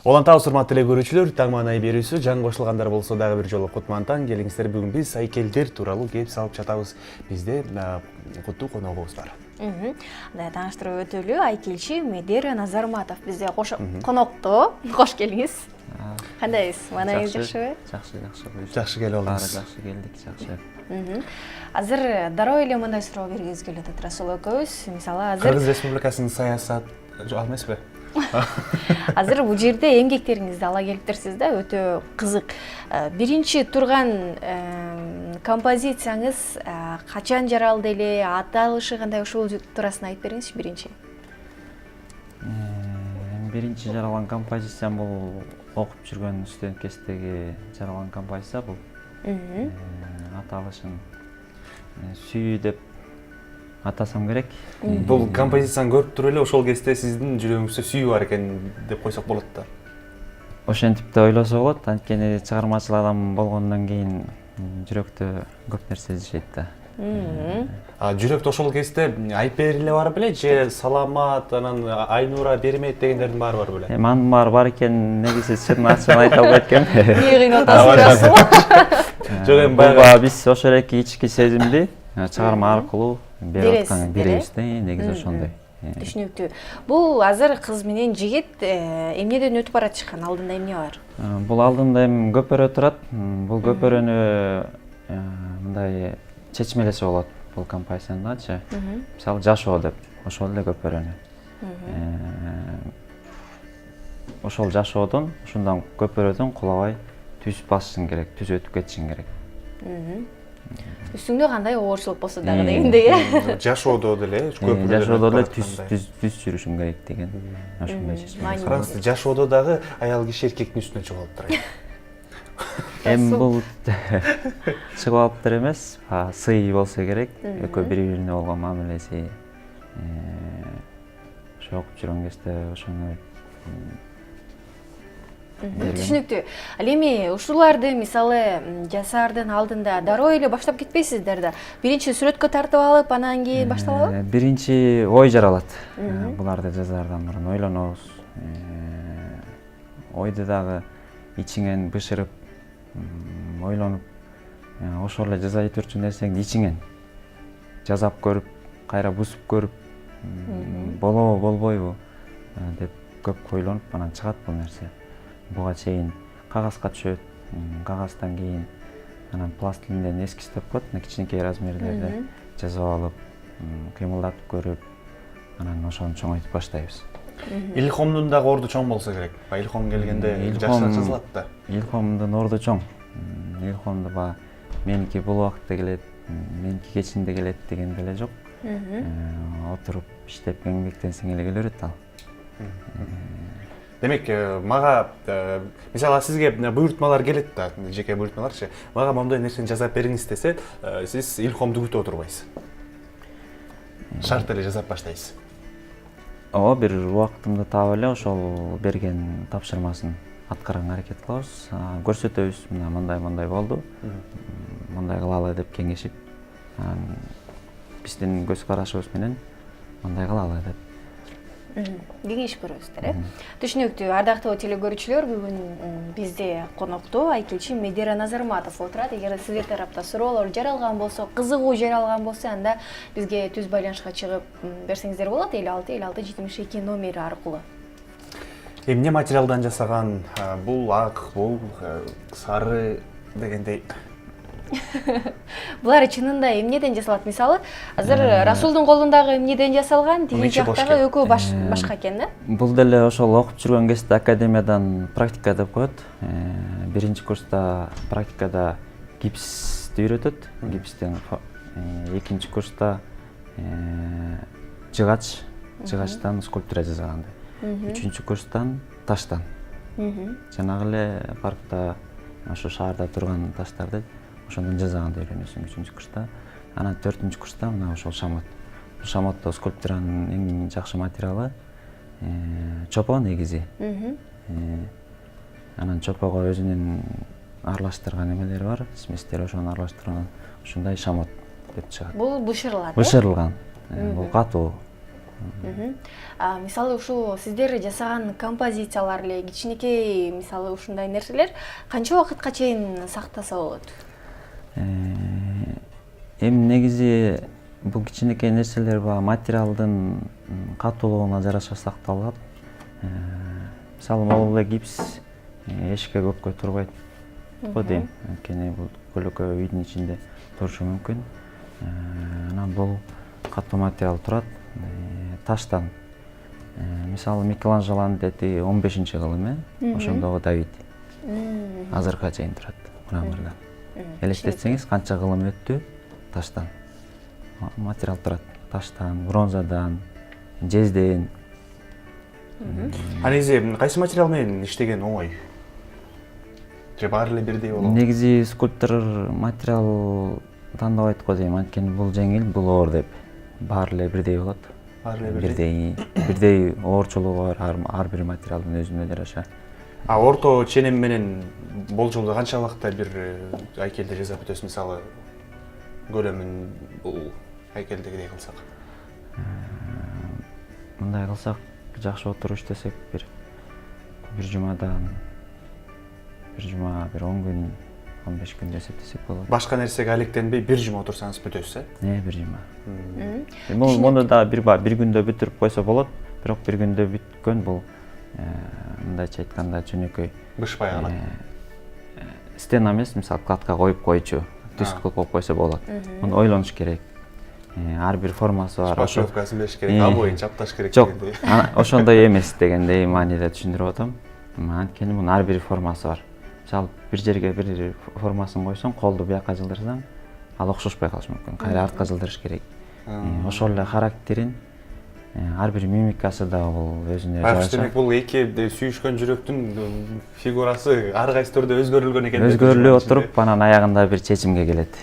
Олантабыз урматтуу эле көрүүчүлөр, таң маанай берүүсү жаңы кошулгандар болсо дагы бир жолу кутман-таң. Келиңиздер, бүгүн биз айкелдер тууралуу кеп салып жатабыз. Бизде куттуу коногубуз бар. Тааныштырып өтөлү, айкелчи Медера Назарматов бизде конокту. Кош келиңиз. Кандайсыз? Маанайыңыз жакшыбы? Жакшы келип алдыңыз. Жакшы келдик, жакшы. Азыр дароо эле мындай суроо бергибиз келип атат Расул экөөбүз. Мисалы азыр Кыргыз Республикасынын саясат эмеспи? Азыр бул жерде эмгектериңизди ала келиптирсиз да, өтө кызык. Биринчи турган композицияңыз качан жаралды эле, аталышы кандай, ушул туурасында айтып бериңизчи биринчи. Биринчи жаралган композициям бул окуп жүргөн студент кездеги жаралган композиция бул. Аталышын сүйүү деп атасам керек. Бул композицияны көрүп туруп эле ошол кезде сиздин жүрөгүңүздө сүйүү бар экен деп койсок болот да. Ошентип да ойлосо болот, анткени чыгармачыл адам болгондон кийин жүрөктө көп нерсе жашайт да. Жүрөктө ошол кезде Айпер эле бар беле, же Саламат, анан Айнура, Бермет дегендердин баары бар беле? Анын баары бар экен, негизи чын ачыгын айта албайт экенм. Эмне кыйнап атасыз? Жок, эми баягы биз ошол эки ички сезимди чыгарма аркылуу берип аткан беребиз да, негизи ошондой. Түшүнүктүү. Бул азыр кыз менен жигит эмнеден өтүп баратышкан? Алдында эмне бар? Бул алдында эми көпөрө турат. Бул көпөрөнү мындай чечмелесе болот бул композициядачы. Мисалы жашоо деп, ошол эле көпөрөнү. Ошол жашоодон, ушундан көпөрөдөн кулабай түз басышың керек, түз өтүп кетишиң керек. Үстүңдө кандай оорчулук болсо дагы дегендей, э? жашоодо деле, көпүрө жашоодо эле түз жүрүшүң керек деген ошондой чечме. Караңыз, жашоодо дагы аял киши эркектин үстүнө чыгып алып турат. Эми бул чыгып алыптыр эмес, сый болсо керек, экөө бири-бирине болгон мамилеси. Ошо окуп жүргөн кезде ошону түшүнүктүү. Ал эми ушуларды мисалы жасаардын алдында дароо эле баштап кетпейсиздер да. Биринчи сүрөткө тартып алып, анан кийин башталабы? Биринчи ой жаралат. Буларды жазаардан мурун ойлонобуз. Ойду дагы ичиңен бышырып, ойлонуп, ошол эле жаза турчу нерсеңди ичиңен жазап көрүп, кайра бузуп көрүп, болобу, болбойбу деп көп ойлонуп, анан чыгат бул нерсе. Буга чейин кагазга түшөт, кагаздан кийин анан пластилинден эскиз деп коет, кичинекей размерлерде жазып алып, кыймылдатып көрүп, анан ошону чоңойтуп баштайбыз. Илхомдун дагы орду чоң болсо керек. Илхом келгенде жакшы жазылат да. Илхомдун орду чоң. Илхомду баа меники бул убакытта келет, меники кечинде келет деген деле жок. Отуруп иштеп эмгектенсең эле келе берет ал. Демек, мага мисалы сизге буйртмалар келет да, жеке буйртмаларчы. Мага моундай нерсени жазап бериңиз десе, сиз илхомду күтүп отурбайсыз. Шарт эле жазап баштайсыз. Ооба, бир убактымды таап эле ошол берген тапшырмасын аткарганга аракет кылабыз. Көрсөтөбүз, мындай болду. Мындай кылалы деп кеңешип, биздин көз карашыбыз менен мындай кылалы деп кеңеш көрөсүздөр, Түшүнүктүү. Ардактуу теле көрүүчүлөр, бүгүн бизде конокто айкелчи Медера Назарматов отурат. Эгер сиздер тарапта суроолор жаралган болсо, кызыгуу жаралган болсо, анда бизге түз байланышка чыгып берсеңиздер болот. 56-56-72 номери аркылуу. Эмне материалдан жасаган? Бул ак, бул сары дегендей. Булар чынында эмнеден жасалат? Мисалы, азыр Расулдун колундагы эмнеден жасалган, тиги жактагы экөө башка экен да? Бул деле ошол окуп жүргөн кезде академиядан практика деп коет. Биринчи курста практикада гипсти үйрөтөт. Гипстен экинчи курста жыгач, жыгачтан скульптура жасаганды. Үчүнчү курстан таштан. Жанагы эле паркта ошо шаарда турган таштарды ошондон жасаганды үйрөнөсүң 3-курста. Анан 4-курста мына ошол шамат. шамотто скульптуранын эң жакшы материалы чопо негизи. Анан чопого өзүнүн аралаштырган эмелери бар, сместер ошону аралаштырган ушундай шамот деп чыгат. Бул бышырылат. Бышырылган. Бул катуу. Мисалы ушул сиздер жасаган композициялар эле кичинекей, мисалы ушундай нерселер канча убакытка чейин сактаса болот? Эми негизи бул кичинекей нерселер материалдын катуулугуна жараша сакталат. Мисалы могул эле гипс эшикке көпкө турбайт го дейм. Анткени бул көлөкө үйдүн ичинде турушу мүмкүн. Анан бул катуу материал турат. Таштан. Мисалы Микеланджелонун дети 15-кылым, ошондогу Давид. Азыркыга чейин турат мрамордон. Элестетсеңиз канча кылым өттү таштан. Материал турат. Таштан, бронзадан, жезден. Негизи кайсы материал менен иштеген оңой? Же баары эле бирдей болобу? Негизи скульптор материал тандабайт го дейм, анткени бул жеңил, бул оор деп. Баары эле бирдей болот. Бирдей оорчулугу бар ар бир материалдын өзүнө жараша. Орто ченем менен болжолдо канча убакытта бир айкелди жасап бүтөсүз, мисалы көлөмүн бул айкелдегидей кылсак? Мындай кылсак, жакшы отуруп иштесек бир жумадан бир 10 күн, 15 күндө эсептесек болот. Башка нерсеге алектенбей бир жума отурсаңыз бүтөсүз, бир жума. Муну да бир күндө бүтүрүп койсо болот, бирок бир күндө бүткөн бул мындайча айтканда жөнөкөй бышпай калат. Стена эмес, мисалы кладка коюп койчу, түз кылып коюп койсо болот. Муну ойлонуш керек. Ар бир формасы бар. Шпаклевкасын бериш керек, обоюн чапташ керек дегендей. Жок, ошондой эмес дегендей мааниде түшүндүрүп атам. Анткени мунун ар бир формасы бар. Мисалы бир жерге бир формасын койсоң, колду бияка жылдырсаң, ал окшошпой калышы мүмкүн. Кайра артка жылдырыш керек. Ошол эле характерин ар бир мимикасы да бул өзүнө жараша. Демек бул эки сүйүшкөн жүрөктүн фигурасы ар кайсы түрдө өзгөрүлгөн экен. Өзгөрүлүп отуруп, анан аягында бир чечимге келет.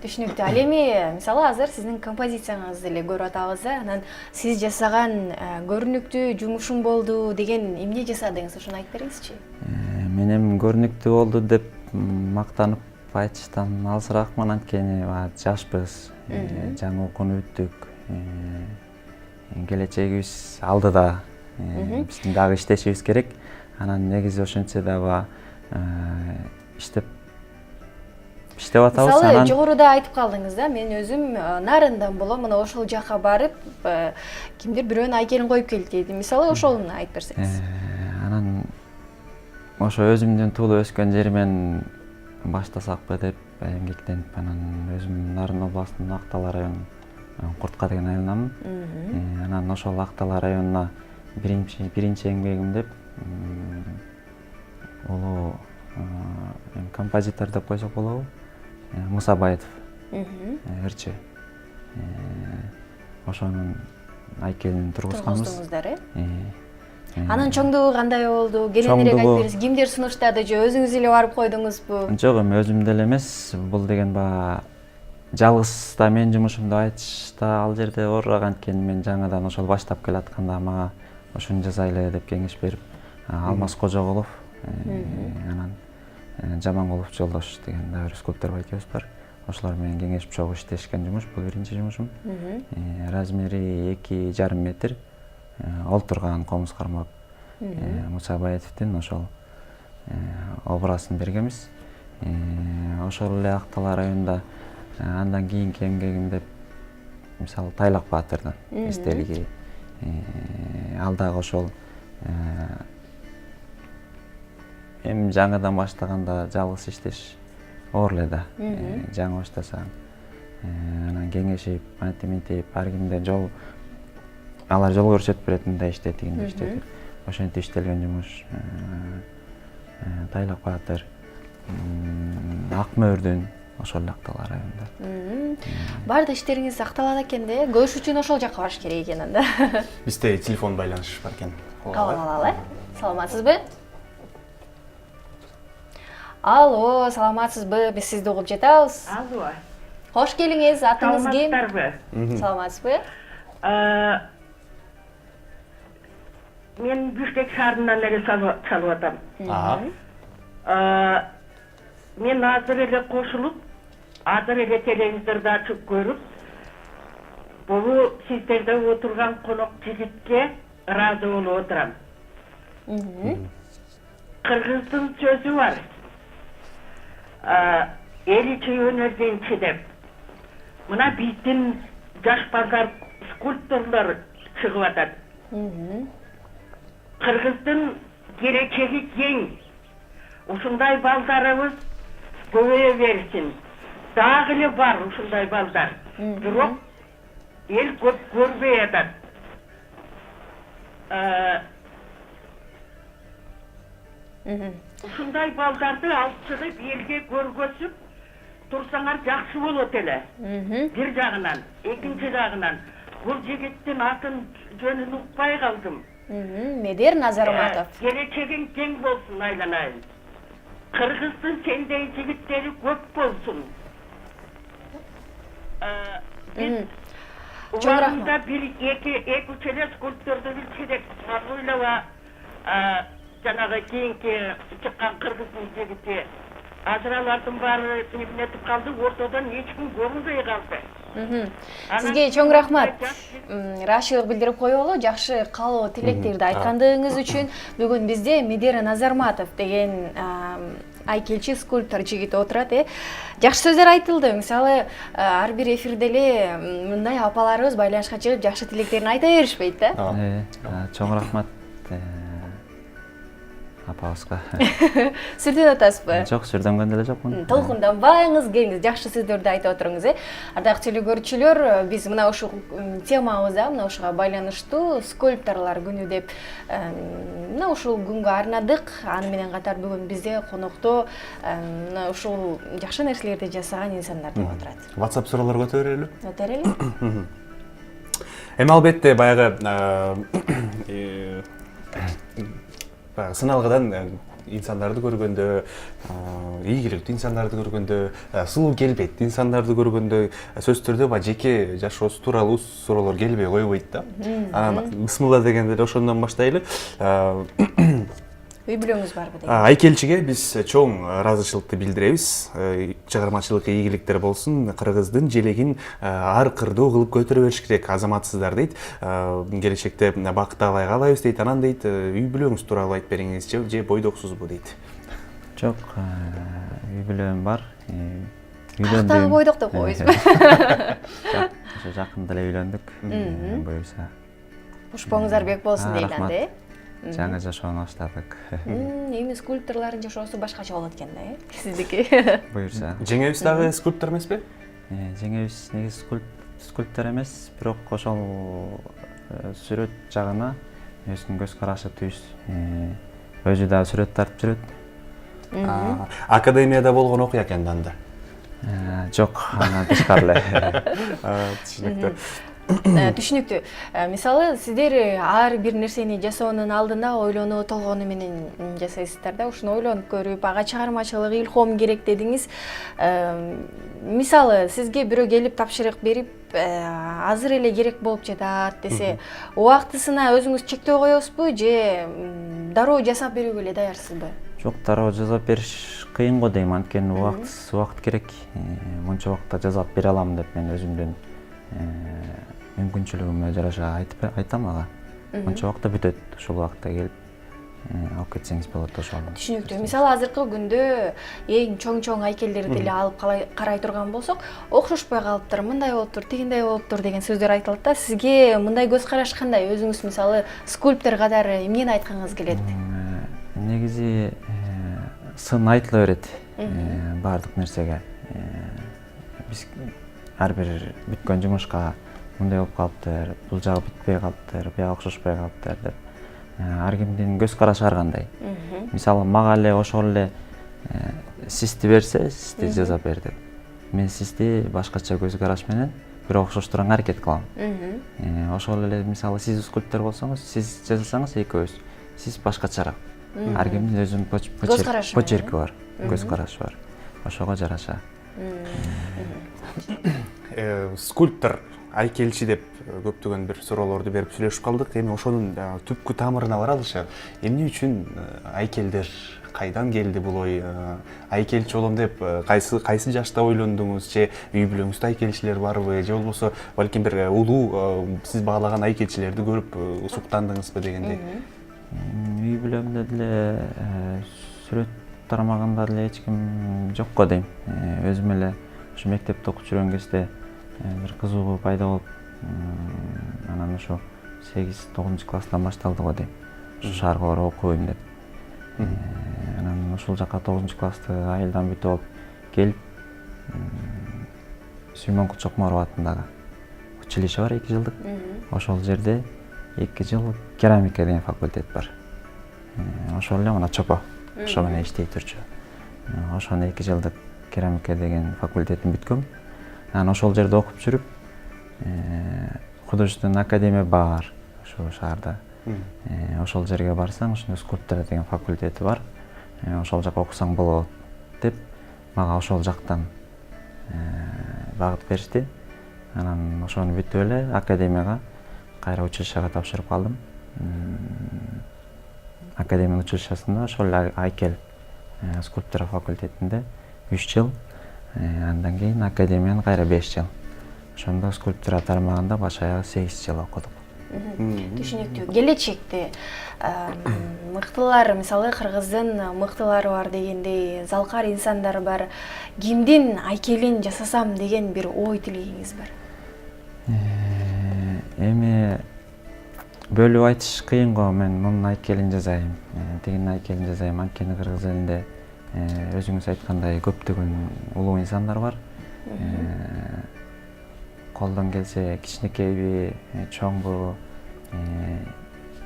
Түшүнүктүү. Ал эми мисалы азыр сиздин композицияңызды эле көрүп атабыз, анан сиз жасаган көрүнүктүү жумушум болду деген эмне жасадыңыз, ошону айтып бериңизчи. Менин көрүнүктүү болду деп мактанып айтыштан алысыраакмын, анткени жашпыз, жаңы окууну бүттүк. Келечегибиз алдыда. Биздин дагы иштешибиз керек. Анан негизи ошентсе дагы иштеп атабыз. Мисалы жогоруда айтып калдыңыз да, мен өзүм нарындан болом, мына ошол жака барып, кимдир бирөөнүн айкелин коюп келди дейт. Мисалы ошону айтып берсеңиз. Анан ошо өзүмдүн туулуп өскөн жеримен баштасакпы деп эмгектенип, анан өзүм Нарын областынын Актала районунун Куртка деген айылынамын. Анан ошол Актала районуна биринчи эмгегим деп улуу композитор деп койсок болобу? Мусабаев ырчы. Ошонун айкелин тургузганбыз. Анан чоңдугу кандай болду? Кененирээк айтып бериңиз. Кимдер сунуштады же өзүңүз эле барып койдуңузбу? Жок, эми өзүм деле эмес. Бул деген жалгыз да менин жумушум деп айтышта ал жерде оорураак, анткени мен жаңыдан ошол баштап келатканда мага ошону жасайлы деп кеңеш берип, Алмаз Кожоголов, анан Жамангулов Жолдош деген дагы бир скульптор экөөбүз бар. Ошолор менен кеңешип чогуу иштешкен жумуш, бул биринчи жумушум. Размери 2,5 метр. Олтурган комуз кармап Мусабаевдин ошол образын бергенбиз. Ошол эле Актала районунда андан кийинки эмгегим деп мисалы Тайлак Баатырдын эстелиги. Ал дагы ошол эми жаңыдан баштаганда жалгыз иштеш оор эле да. Жаңы баштасаң анан кеңешип, антиминтип, ар кимде алар жол көрсөтүп берет, мындай иште, тигиндей иште деп. Ошентип иштелген жумуш. Тайлак Баатыр, Акмөөрдүн ошол эле Актала районунда. Баардык иштериңиз Акталада экен да, көрүш үчүн ошол жака барыш керек экен анда. Бизде телефон байланыш бар экен. Кабыл алалы. Саламатсызбы? Алло, саламатсызбы? Биз сизди угуп жатабыз. Алло. Кош келиңиз, атыңыз ким? Саламатсыздарбы? Саламатсызбы? Мен Бишкек шаарынан эле чалып атам. Мен азыр эле кошулуп, азыр эле телевизорду ачып көрүп, бул сиздерде отурган конок жигитке ыраазы болуп отурам. Кыргыздын сөзү бар. Эл ичи өнөрдөн ичи деп. Мына биздин жаш балдар скульпторлор чыгып атат. Кыргыздын келечеги кең. Ушундай балдарыбыз көбөйө берсин. Дагы эле бар ушундай балдар. Бирок эл көп көрбөй атат. Ушундай балдарды алып чыгып элге көргөзүп турсаңар жакшы болот эле. Бир жагынан, экинчи жагынан бул жигиттин атын жөнүн укпай калдым. Медер Назарматов. Келечегин кең болсун, айланайын. Кыргыздын сендей жигиттери көп болсун. Уларында бир эки эле скульпторду бир керек. Ойлоба жанагы кийинки чыккан кыргыздын жигити азыр алардын баары эмнетип калды, ортодон эч ким көрүнбөй калды. Сизге чоң рахмат. Ыраазычылык билдирип коелу, жакшы каалоо тилектерди айткандыгыңыз үчүн. Бүгүн бизде Медера Назарматов деген айкелчи скульптор жигит отурат. Жакшы сөздөр айтылды. Мисалы, ар бир эфирде эле мындай апаларыбыз байланышка чыгып жакшы тилектерин айта беришпейт да? Чоң рахмат апабызга. Сүрдөн атасызбы? Жок, сүрдөнгөн деле жокмун. Толкунданбаңыз, келиңиз, жакшы сөздөрдү айтып отуруңуз. Ардактуу телекөрүүчүлөр, биз мына ушул темабызда, мына ушуга байланыштуу скульпторлор күнү деп мына ушул күнгө арнадык. Аны менен катар бүгүн бизде конокто мына ушул жакшы нерселерди жасаган инсандар деп отурат. WhatsApp суроолор көтөрөлү. Көтөрөлү. Эми албетте баягы сыналгыдан инсандарды көргөндө, ийгиликтүү инсандарды көргөндө, сулуу келбеттүү инсандарды көргөндө сөзсүз түрдө баягы жеке жашоосу тууралуу суроолор келбей койбойт да. Анан бисмилла дегенде ошондон баштайлы. Үй бүлөңүз барбы деген? Айкелчиге биз чоң ыраазычылыкты билдиребиз. Чыгармачылык ийгиликтер болсун, кыргыздын желегин ар кырдуу кылып көтөрө бериш керек азаматсыздар дейт. Келечекте бакыт алай калайбыз дейт. Анан дейт, үй бүлөңүз тууралуу айтып бериңизчи, же бойдоксузбу дейт. Жок, үй бүлөм бар. Каяктагы бойдок деп коебузбу? Ошо жакында эле үйлөндүк. Буюрса. Ушпоңуздар бек болсун дейт анда, Жаңы жашоону баштадык. Эми скульпторлордун жашоосу башкача болот экен да, сиздики. Буюрса. Жеңебиз дагы скульптор эмеспи? Жеңебиз негизи скульптор эмес, бирок ошол сүрөт жагына өзүнүн көз карашы түз. Өзү дагы сүрөт тартып жүрөт. Академияда болгон окуя экен анда. Жок, андан тышкары эле. Түшүнүктүү. Түшүнүктүү. Мисалы, сиздер ар бир нерсени жасоонун алдында ойлонуу толгону менен жасайсыздар да. Ушуну ойлонуп көрүп, ага чыгармачылык илхом керек дедиңиз. Мисалы, сизге бирөө келип тапшырык берип, азыр эле керек болуп жатат десе, убактысына өзүңүз чектөө коесузбу же дароо жасап берүүгө эле даярсызбы? Жок, дароо жасап бериш кыйын го дейм, анткени убакыт керек. Мынча убакытта жасап бере алам деп мен өзүмдүн мүмкүнчүлүгүмө жараша айтам ага. Мынча убакытта бүтөт, ушул убакытта келип алып кетсеңиз болот ошол. Түшүнүктүү. Мисалы, азыркы күндө эң чоң айкелдерди эле алып карай турган болсок, окшошпой калыптыр, мындай болуптур, тигиндей болуптур деген сөздөр айтылат да. Сизге мындай көз караш кандай? Өзүңүз мисалы скульптор катары эмнени айткыңыз келет? Негизи сын айтыла берет баардык нерсеге. Биз ар бир бүткөн жумушка мындай болуп калыптыр, бул жагы бүтпөй калыптыр, бияга окшошпой калыптыр деп. Ар кимдин көз карашы ар кандай. Мисалы, мага эле ошол эле сизди берсе, сизди жасап бер деп. Мен сизди башкача көз караш менен бир окшоштурууга аракет кылам. Ошол эле мисалы сиз скульптор болсоңуз, сиз жасасаңыз экөөбүз, сиз башкачараак. Ар кимдин өзүнүн почерки бар, көз карашы бар. Ошого жараша. Скульптор айкелчи деп көптөгөн бир суроолорду берип сүйлөшүп калдык. Эми ошонун түпкү тамырына баралычы. Эмне үчүн айкелдер кайдан келди бул ой? Айкелчи болом деп кайсы жашта ойлондуңуз, же үй бүлөңүздө айкелчилер барбы, же болбосо балким бир улуу сиз баалаган айкелчилерди көрүп суктандыңызбы дегендей. Үй бүлөмдө деле сүрөт тарамаганда деле эч ким жок го дейм. Өзүм эле ушу мектепте окуп жүргөн кезде бир кызыгуу пайда болуп, анан ошо 8-9 класстан башталды го дейм. Ушу шаарга барып окуйм деп. Анан ушул жака 9 классты айылдан бүтүп алып келип, Сүймөнкул Чокморов атындагы училище бар 2 жылдык. Ошол жерде 2 жыл керамика деген факультет бар. Ошол эле мына чопо. Ошо менен иштей турчу. Ошону 2 жылдык керамика деген факультетин бүткөм. Анан ошол жерде окуп жүрүп, художественный академия бар ошол шаарда. Ошол жерге барсаң, ошондо скульптура деген факультети бар. Ошол жака окусаң болот деп, мага ошол жактан багыт беришти. Анан ошону бүтүп эле академияга кайра училищеге тапшырып калдым. Академия училищесинде ошол айкел скульптура факультетинде 3 жыл, андан кийин академияны кайра 5 жыл. Ошондо скульптура тармагында баш аягы 8 жыл окудук. Түшүнүктүү. Келечекте мыктылар, мисалы Кыргыздын мыктылары бар дегендей, залкар инсандар бар. Кимдин айкелин жасасам деген бир ой тилегиңиз бар? Эми бөлүп айтыш кыйын го. Мен мунун айкелин жасайм, тигинин айкелин жасайм. Анткени кыргыз элинде өзүңүз айткандай көптөгөн улуу инсандар бар. Колдон келсе кичинекейби, чоңбу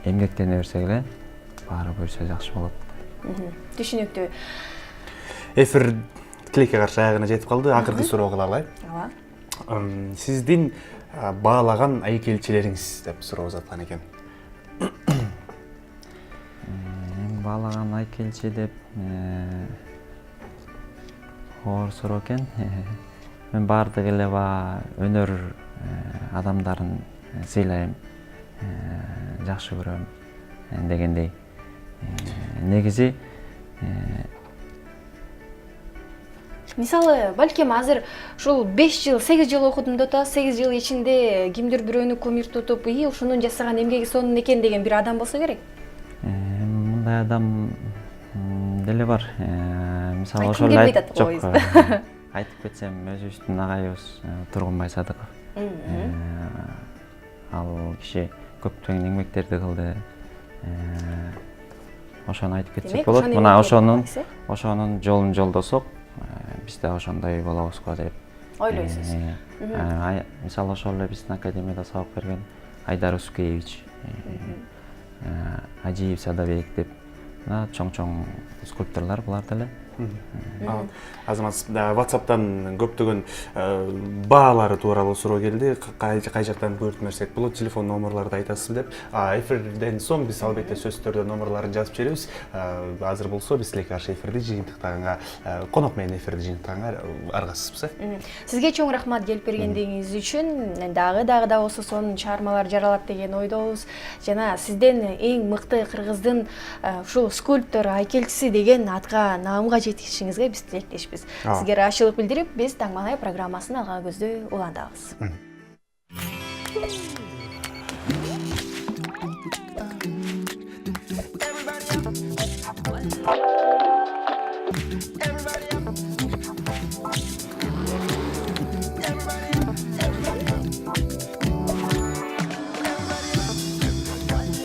эмгектене берсек эле баары буюрса жакшы болот. Түшүнүктүү. Эфир тилекке каршы аягына жетип калды. Акыркы суроо кылалы. Ооба. Сиздин баалаган айкелчилериңиз деп суроо узаткан экен. Баалаган айкелчи деп оор суроо экен. Мен баардык эле өнөр адамдарын сыйлайм, жакшы көрөм дегендей. Негизи Мисалы, балким азыр ушул 5 жыл, 8 жыл окудум деп атасыз, 8 жыл ичинде кимдир бирөөнү көмүр тутуп, ушунун жасаган эмгеги сонун экен деген бир адам болсо керек. Мындай адам деле бар. Мисалы ошол эле жок. Айтып кетсем, өзүбүздүн агайыбыз Тургунбай Садыков. Ал киши көптөгөн эмгектерди кылды. Ошону айтып кетсек болот. Мына ошонун жолун жолдосок, биз да ошондой болобуз го деп ойлойсуз. Мисалы ошол эле биздин академияда сабак берген Айдар Ускеевич, Ажиев Садабек деп чоң-чоң скульпторлор булар деле. Азамат, WhatsApp'tan көптөгөн баалары тууралуу суроо келди. Кай жактан көрүп берсек болот, телефон номерларды айтасыз деп. Эфирден соң биз албетте сөздөрдө номерларын жазып беребиз. Азыр болсо биз тилекке каршы эфирди жыйынтыктаганга, конок менен эфирди жыйынтыктаганга аргасызбыз. Сизге чоң рахмат келип бергендигиңиз үчүн. Дагы да болсо сонун чыгармалар жаралат деген ойдобуз. Жана сизден эң мыкты Кыргыздын ушул скульптор, айкелчиси деген атка, наамга жетишиңизге биз тилектешпиз. Сизге ыраазычылык билдирип, биз Таңмалай программасын алга көздөй улантабыз.